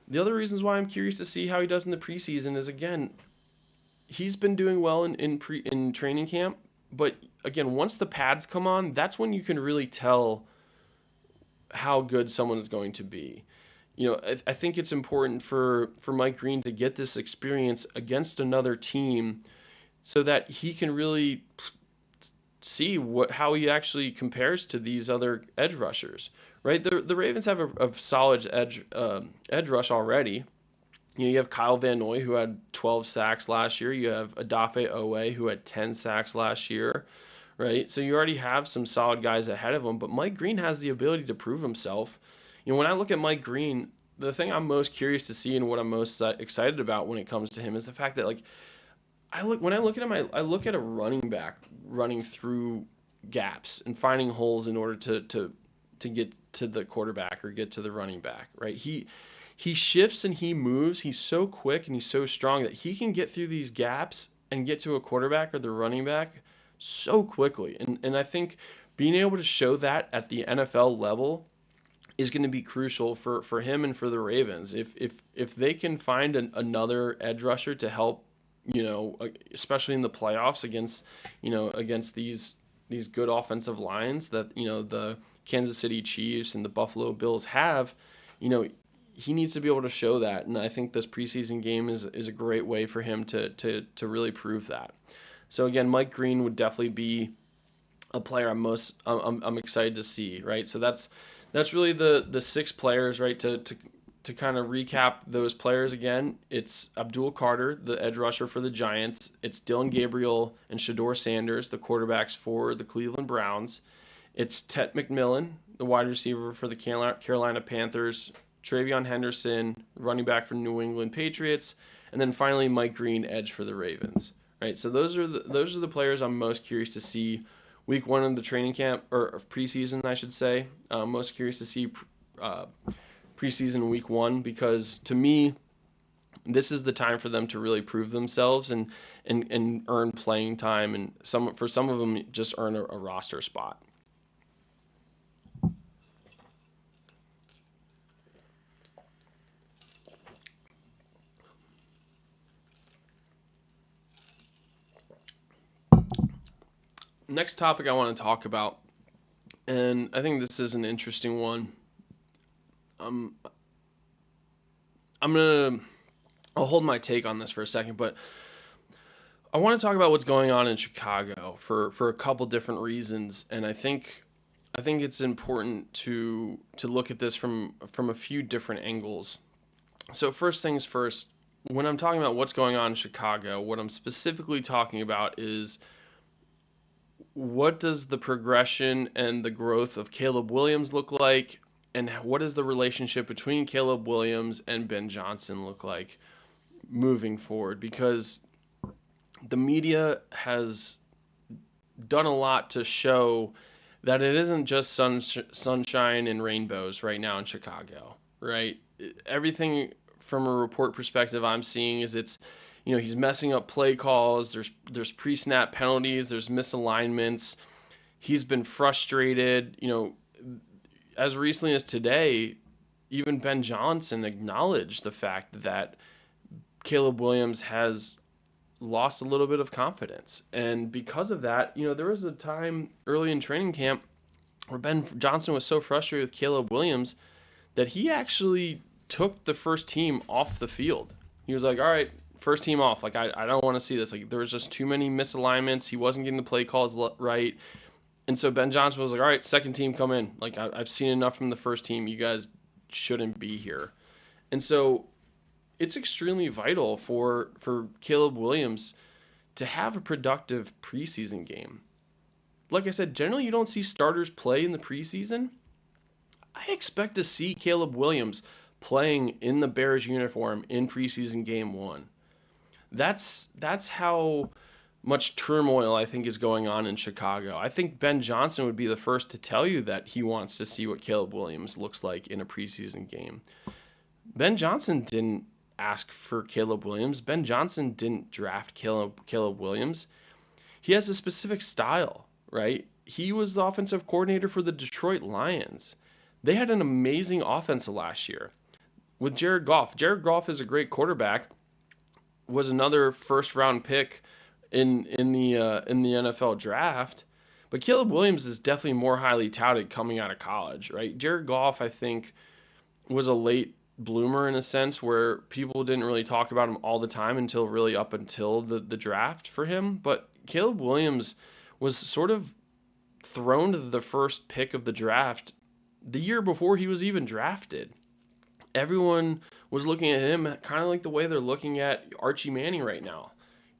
Speaker 1: the other reasons why I'm curious to see how he does in the preseason is, again, he's been doing well in training camp, but again, once the pads come on, that's when you can really tell how good someone is going to be. I think it's important for Mike Green to get this experience against another team so that he can really see how he actually compares to these other edge rushers, right? The Ravens have a solid edge rush already. You have Kyle Van Noy, who had 12 sacks last year. You have Odafe Owe, who had 10 sacks last year, right? So you already have some solid guys ahead of him, but Mike Green has the ability to prove himself. When I look at Mike Green, the thing I'm most curious to see and what I'm most excited about when it comes to him is the fact that, like, when I look at him, I look at a running back running through gaps and finding holes in order to get to the quarterback or get to the running back, right? He shifts and he moves. He's so quick and he's so strong that he can get through these gaps and get to a quarterback or the running back so quickly. And I think being able to show that at the NFL level is going to be crucial for him and for the Ravens. If they can find another edge rusher to help, especially in the playoffs against these good offensive lines that the Kansas City Chiefs and the Buffalo Bills have, he needs to be able to show that, and I think this preseason game is a great way for him to really prove that. So again, Mike Green would definitely be a player I'm excited to see, right? So that's really the 6 players, right? To kind of recap those players again, it's Abdul Carter, the edge rusher for the Giants. It's Dylan Gabriel and Shedeur Sanders, the quarterbacks for the Cleveland Browns. It's Tet McMillan, the wide receiver for the Carolina Panthers. TreVeyon Henderson, running back for New England Patriots, and then finally Mike Green, edge for the Ravens. Right. So those are the players I'm most curious to see week 1 of the training camp, or preseason, I should say. Most curious to see preseason week 1, because to me, this is the time for them to really prove themselves and earn playing time, and for some of them just earn a roster spot. next topic I want to talk about, and I think this is an interesting one. Um, I'm gonna I'll hold my take on this for a second, but I want to talk about what's going on in Chicago for a couple different reasons, and I think it's important to look at this from a few different angles. So first things first, when I'm talking about what's going on in Chicago, what I'm specifically talking about is what does the progression and the growth of Caleb Williams look like, and what does the relationship between Caleb Williams and Ben Johnson look like moving forward? Because the media has done a lot to show that it isn't just sunshine and rainbows right now in Chicago, right? Everything from a report perspective I'm seeing is he's messing up play calls, there's pre-snap penalties, there's misalignments. He's been frustrated, as recently as today, even Ben Johnson acknowledged the fact that Caleb Williams has lost a little bit of confidence. And because of that, there was a time early in training camp where Ben Johnson was so frustrated with Caleb Williams that he actually took the first team off the field. He was like, all right, first team off. Like, I don't want to see this. Like, there was just too many misalignments. He wasn't getting the play calls right. And so Ben Johnson was like, all right, second team, come in. Like, I've seen enough from the first team. You guys shouldn't be here. And so it's extremely vital for Caleb Williams to have a productive preseason game. Like I said, generally you don't see starters play in the preseason. I expect to see Caleb Williams playing in the Bears uniform in preseason game 1. That's how much turmoil I think is going on in Chicago. I think Ben Johnson would be the first to tell you that he wants to see what Caleb Williams looks like in a preseason game. Ben Johnson didn't ask for Caleb Williams. Ben Johnson didn't draft Caleb Williams. He has a specific style, right? He was the offensive coordinator for the Detroit Lions. They had an amazing offense last year with Jared Goff. Jared Goff is a great quarterback. Was another first round pick in the NFL draft. But Caleb Williams is definitely more highly touted coming out of college, right? Jared Goff, I think, was a late bloomer in a sense where people didn't really talk about him all the time until really up until the draft for him. But Caleb Williams was sort of thrown to the first pick of the draft the year before he was even drafted. Everyone was looking at him kind of like the way they're looking at Archie Manning right now.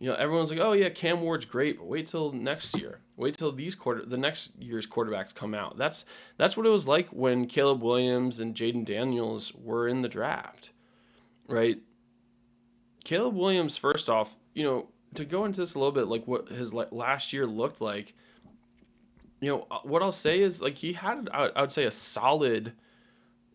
Speaker 1: Everyone's like, "Oh yeah, Cam Ward's great, but wait till next year. Wait till the next year's quarterbacks come out." That's what it was like when Caleb Williams and Jaden Daniels were in the draft, right? Caleb Williams, first off, to go into this a little bit, like what his last year looked like. What I'll say is like he had, I would say, a solid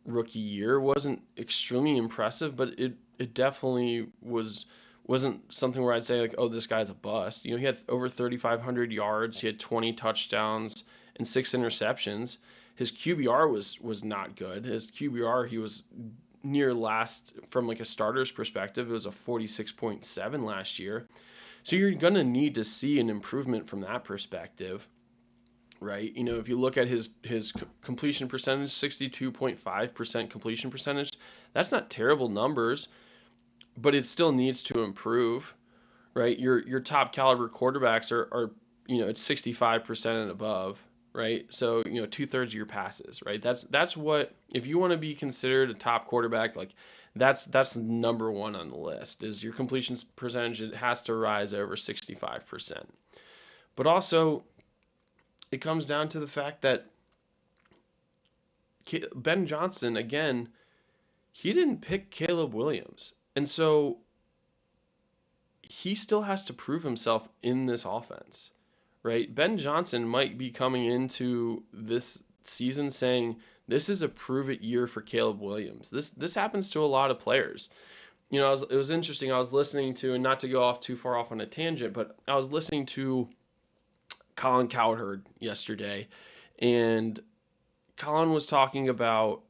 Speaker 1: rookie year. Wasn't extremely impressive, but it definitely wasn't something where I'd say like, oh, this guy's a bust. He had over 3,500 yards, he had 20 touchdowns and 6 interceptions. His QBR was not good. His QBR, he was near last from like a starter's perspective. It was a 46.7 last year. So you're gonna need to see an improvement from that perspective, right? If you look at his completion percentage, 62.5% completion percentage, that's not terrible numbers, but it still needs to improve, right? Your top caliber quarterbacks are it's 65% and above, right? So 2/3 of your passes, right? That's what, if you want to be considered a top quarterback, like that's number one on the list is your completion percentage. It has to rise over 65%. But also, it comes down to the fact that Ben Johnson, again, he didn't pick Caleb Williams. And so he still has to prove himself in this offense, right? Ben Johnson might be coming into this season saying, this is a prove it year for Caleb Williams. This happens to a lot of players. It was interesting. I was listening to, and not to go off too far off on a tangent, but I was listening to Colin Cowherd yesterday, and Colin was talking about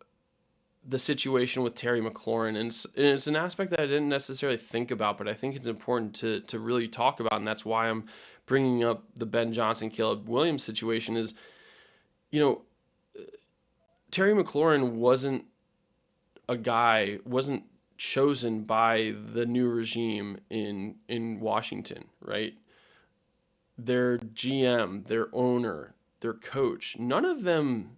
Speaker 1: the situation with Terry McLaurin, and it's an aspect that I didn't necessarily think about, but I think it's important to really talk about, and that's why I'm bringing up the Ben Johnson, Caleb Williams situation is, you know, Terry McLaurin wasn't chosen by the new regime in Washington, right? Their GM, their owner, their coach, none of them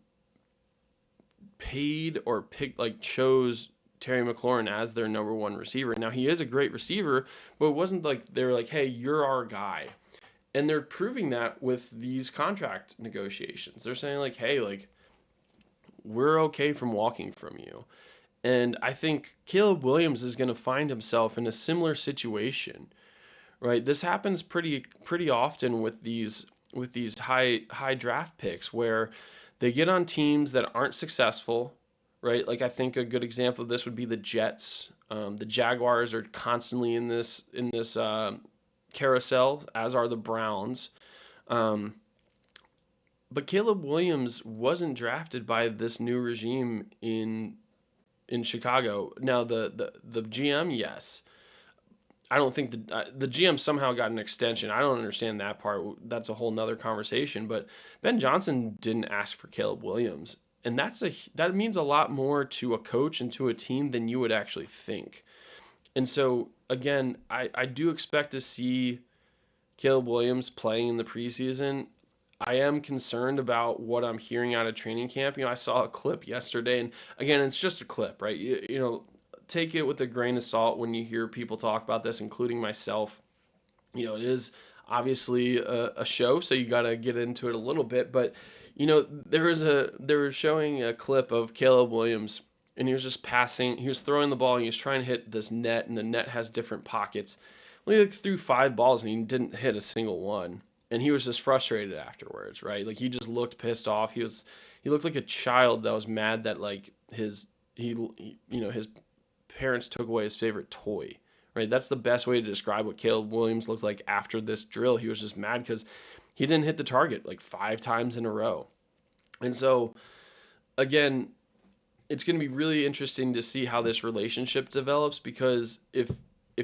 Speaker 1: paid or picked, like, chose Terry McLaurin as their number one receiver. Now, he is a great receiver, but it wasn't like they were like, hey, you're our guy. And they're proving that with these contract negotiations. They're saying, like, hey, like, we're okay from walking from you. And I think Caleb Williams is going to find himself in a similar situation, right? This happens pretty often with these high draft picks where they get on teams that aren't successful, right? Like, I think a good example of this would be the Jets. The Jaguars are constantly in this carousel, as are the Browns. Um, but Caleb Williams wasn't drafted by this new regime in Chicago. Now the GM, yes. I don't think the GM somehow got an extension. I don't understand that part. That's a whole nother conversation. But Ben Johnson didn't ask for Caleb Williams, and that means a lot more to a coach and to a team than you would actually think. And so again, I do expect to see Caleb Williams playing in the preseason. I am concerned about what I'm hearing out of training camp. I saw a clip yesterday, and again, it's just a clip, right? Take it with a grain of salt when you hear people talk about this, including myself. It is obviously a show, so you got to get into it a little bit. But they were showing a clip of Caleb Williams, and he was just passing. He was throwing the ball, and he was trying to hit this net, and the net has different pockets. Well, he threw 5 balls, and he didn't hit a single one, and he was just frustrated afterwards, right? Like, he just looked pissed off. He looked like a child that was mad that, like, his parents took away his favorite toy, right? That's the best way to describe what Caleb Williams looked like after this drill. He was just mad because he didn't hit the target like 5 times in a row. And so, again, it's going to be really interesting to see how this relationship develops, because if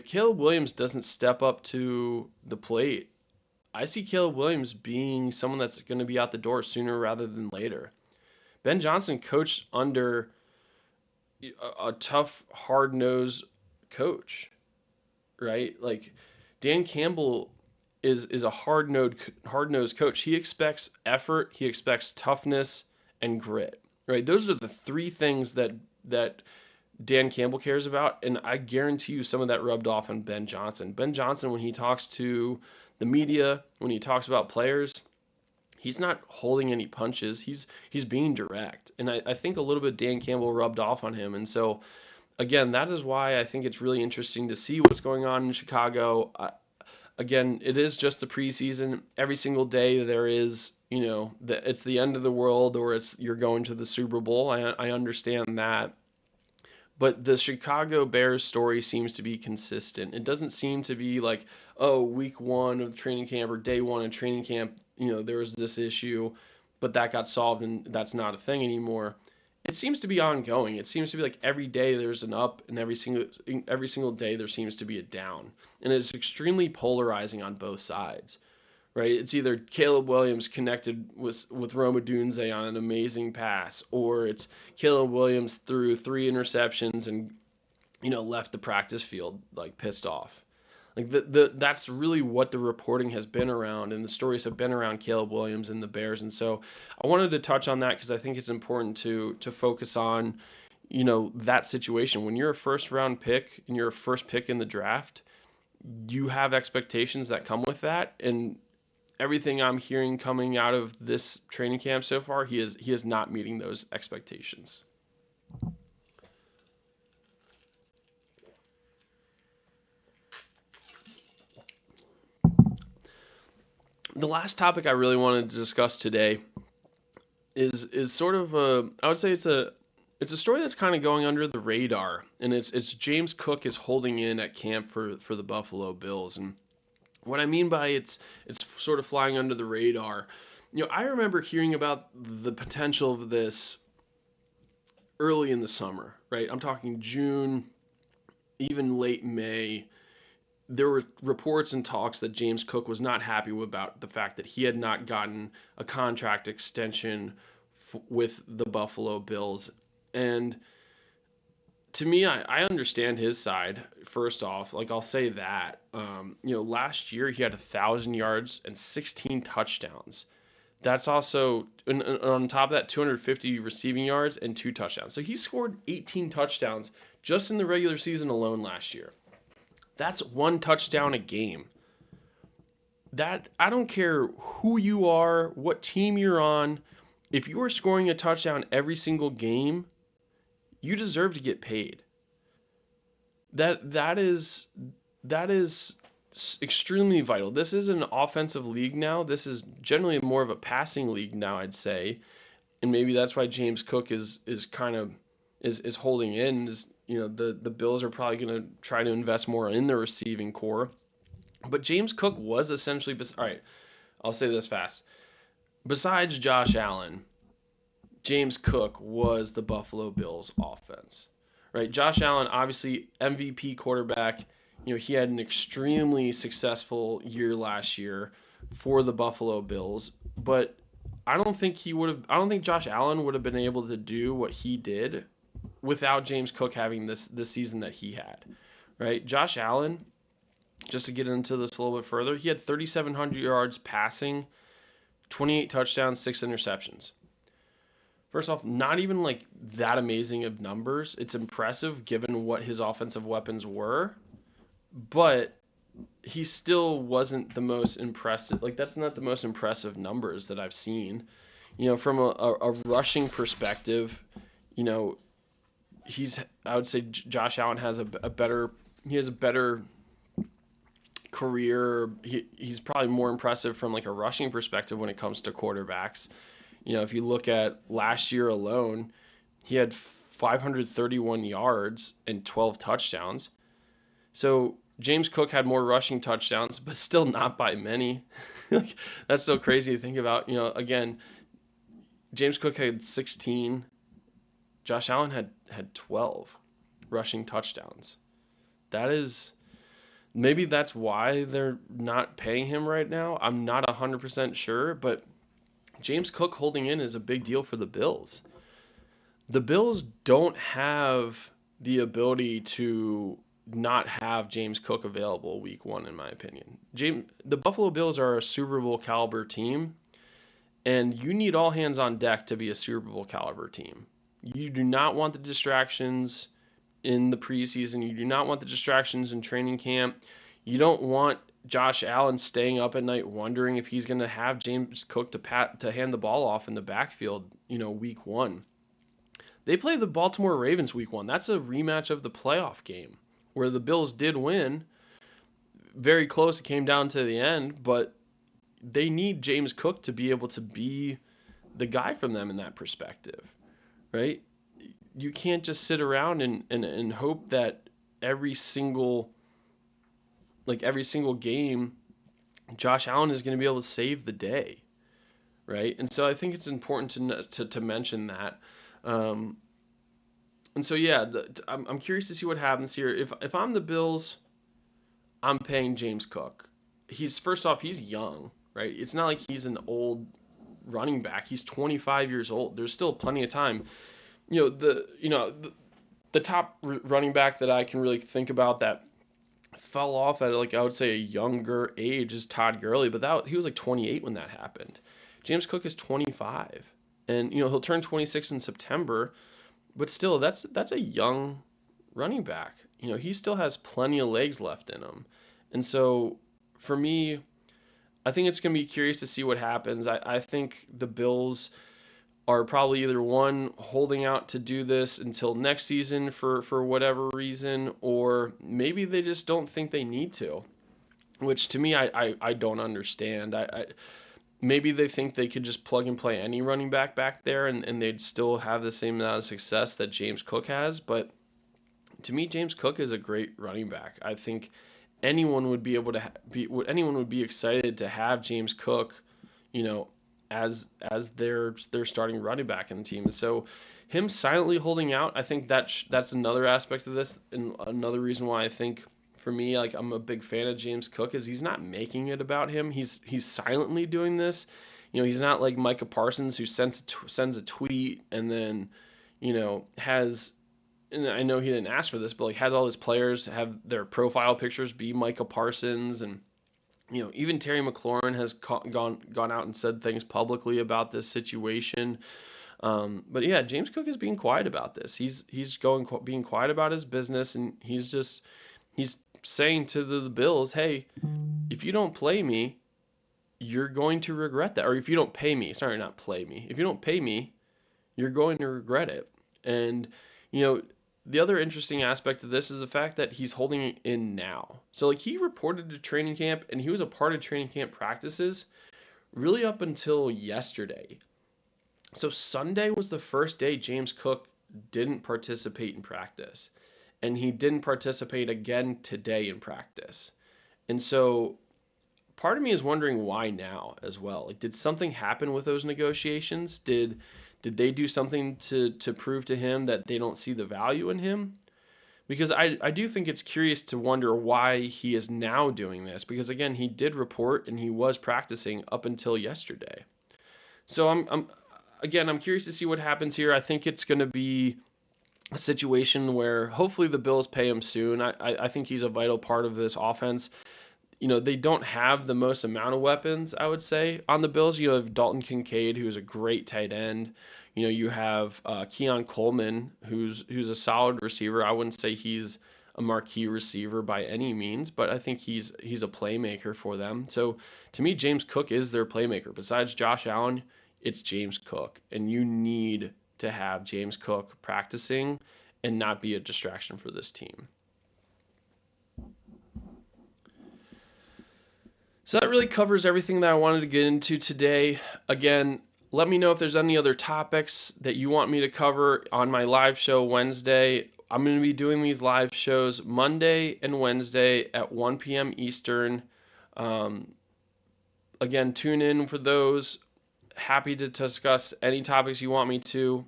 Speaker 1: Caleb Williams doesn't step up to the plate, I see Caleb Williams being someone that's going to be out the door sooner rather than later. Ben Johnson coached under a tough, hard-nosed coach, right? Like, Dan Campbell is a hard-nosed coach. He expects effort, he expects toughness and grit, right? Those are the three things that Dan Campbell cares about, and I guarantee you some of that rubbed off on Ben Johnson. Ben Johnson, when he talks to the media, when he talks about players, he's not holding any punches. He's being direct, and I think a little bit Dan Campbell rubbed off on him, and so again, that is why I think it's really interesting to see what's going on in Chicago. Again, it is just the preseason. Every single day there is, it's the end of the world, or you're going to the Super Bowl. I understand that. But the Chicago Bears story seems to be consistent. It doesn't seem to be like, oh, week one of training camp or day one of training camp, there was this issue, but that got solved and that's not a thing anymore. It seems to be ongoing. It seems to be like every day there's an up, and every single day there seems to be a down. And it's extremely polarizing on both sides, right? It's either Caleb Williams connected with Rome Odunze on an amazing pass, or it's Caleb Williams threw 3 interceptions and left the practice field like pissed off. Like, that's really what the reporting has been around, and the stories have been around Caleb Williams and the Bears. And so I wanted to touch on that because I think it's important to focus on that situation. When you're a first round pick and you're a first pick in the draft, you have expectations that come with that, and everything I'm hearing coming out of this training camp so far, he is not meeting those expectations. The last topic I really wanted to discuss today is sort of I would say it's a story that's kind of going under the radar, and it's James Cook is holding in at camp for the Buffalo Bills. And what I mean by it's sort of flying under the radar, I remember hearing about the potential of this early in the summer, right? I'm talking June, even late May. there were reports and talks that James Cook was not happy about the fact that he had not gotten a contract extension with the Buffalo Bills. And to me, I understand his side. First off, like I'll say that, last year he had 1,000 yards and 16 touchdowns. That's also and on top of that 250 receiving yards and 2 touchdowns. So he scored 18 touchdowns just in the regular season alone last year. That's 1 touchdown a game. That I don't care who you are, what team you're on. If you are scoring a touchdown every single game, you deserve to get paid. That is extremely vital. This is an offensive league now. This is generally more of a passing league now, I'd say. And maybe that's why James Cook is kind of is holding in. The Bills are probably going to try to invest more in the receiving core. But James Cook was essentially all right. I'll say this fast. Besides Josh Allen, James Cook was the Buffalo Bills offense. Right? Josh Allen, obviously MVP quarterback. He had an extremely successful year last year for the Buffalo Bills, but I don't think Josh Allen would have been able to do what he did without James Cook having this season that he had. Right? Josh Allen, just to get into this a little bit further, he had 3,700 yards passing, 28 touchdowns, 6 interceptions. First off, not even like that amazing of numbers. It's impressive given what his offensive weapons were, but he still wasn't the most impressive. Like, that's not the most impressive numbers that I've seen. From a rushing perspective, you know, I would say Josh Allen has he has a better career. He's probably more impressive from like a rushing perspective when it comes to quarterbacks. If you look at last year alone, he had 531 yards and 12 touchdowns. So James Cook had more rushing touchdowns, but still not by many. That's so crazy to think about. Again, James Cook had 16. Josh Allen had 12 rushing touchdowns. Maybe that's why they're not paying him right now. I'm not 100% sure, but James Cook holding in is a big deal for the Bills. The Bills don't have the ability to not have James Cook available week 1, in my opinion. The Buffalo Bills are a Super Bowl caliber team, and you need all hands on deck to be a Super Bowl caliber team. You do not want the distractions in the preseason. You do not want the distractions in training camp. You don't want Josh Allen staying up at night wondering if he's going to have James Cook to hand the ball off in the backfield, week 1. They play the Baltimore Ravens week 1. That's a rematch of the playoff game where the Bills did win. Very close. It came down to the end, but they need James Cook to be able to be the guy from them in that perspective, right? You can't just sit around and hope that every single game Josh Allen is going to be able to save the day, right? And so I think it's important to mention that. And so yeah, I'm curious to see what happens here. If I'm the Bills, I'm paying James Cook. First off, he's young, right? It's not like he's an old running back. He's 25 years old. There's still plenty of time. The top running back that I can really think about that fell off at I would say a younger age is Todd Gurley, but he was like 28 when that happened. James Cook is 25, and he'll turn 26 in September, but still that's a young running back. He still has plenty of legs left in him, and so for me, I think it's going to be curious to see what happens. I think the Bills are probably either one holding out to do this until next season for whatever reason, or maybe they just don't think they need to, which to me I don't understand. Maybe they think they could just plug and play any running back there and they'd still have the same amount of success that James Cook has, but to me James Cook is a great running back. I think anyone would be able to anyone would be excited to have James Cook, as their starting running back in the team. So him silently holding out, I think that's another aspect of this, and another reason why I think for me, like I'm a big fan of James Cook, is he's not making it about him. He's silently doing this. He's not like Micah Parsons who sends a tweet and then, has, and I know he didn't ask for this, but like has all his players have their profile pictures be Micah Parsons, and even Terry McLaurin has gone out and said things publicly about this situation. But yeah, James Cook is being quiet about this. He's being quiet about his business, and he's saying to the Bills, hey, if you don't play me, you're going to regret that. Or if you don't pay me, sorry, not play me. If you don't pay me, you're going to regret it. And you know, the other interesting aspect of this is the fact that he's holding it in now. So like he reported to training camp and he was a part of training camp practices really up until yesterday. So Sunday was the first day James Cook didn't participate in practice. And he didn't participate again today in practice. And so part of me is wondering why now as well. Like, did something happen with those negotiations? Did they do something to prove to him that they don't see the value in him? Because I do think it's curious to wonder why he is now doing this. Because again, he did report and he was practicing up until yesterday. So I'm curious to see what happens here. I think it's going to be a situation where hopefully the Bills pay him soon. I think he's a vital part of this offense. They don't have the most amount of weapons, I would say, on the Bills. You have Dalton Kincaid, who's a great tight end. You have Keon Coleman, who's a solid receiver. I wouldn't say he's a marquee receiver by any means, but I think he's a playmaker for them. So to me, James Cook is their playmaker. Besides Josh Allen, it's James Cook, and you need to have James Cook practicing and not be a distraction for this team. So that really covers everything that I wanted to get into today. Again, let me know if there's any other topics that you want me to cover on my live show Wednesday. I'm going to be doing these live shows Monday and Wednesday at 1 p.m. Eastern. Again, tune in for those. Happy to discuss any topics you want me to.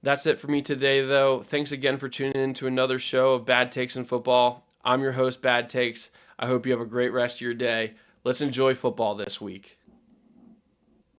Speaker 1: That's it for me today, though. Thanks again for tuning in to another show of Bad Takes in Football. I'm your host, Bad Takes. I hope you have a great rest of your day. Let's enjoy football this week.